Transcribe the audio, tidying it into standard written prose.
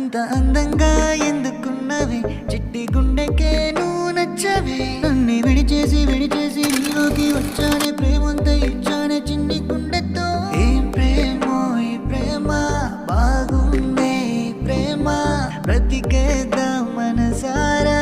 అంత అందంగా ఎందుకున్నవి చిట్టి గుండెకే నువ్వు నచ్చవి నన్ను విడిచేసి నీలోకి వచ్చానే ప్రేమంతా ఇచ్చానే చిన్ని గుండెతో ఏం ప్రేమో ఈ ప్రేమ బాగుందే ఈ ప్రేమ బ్రతికేద్దాం మనసారా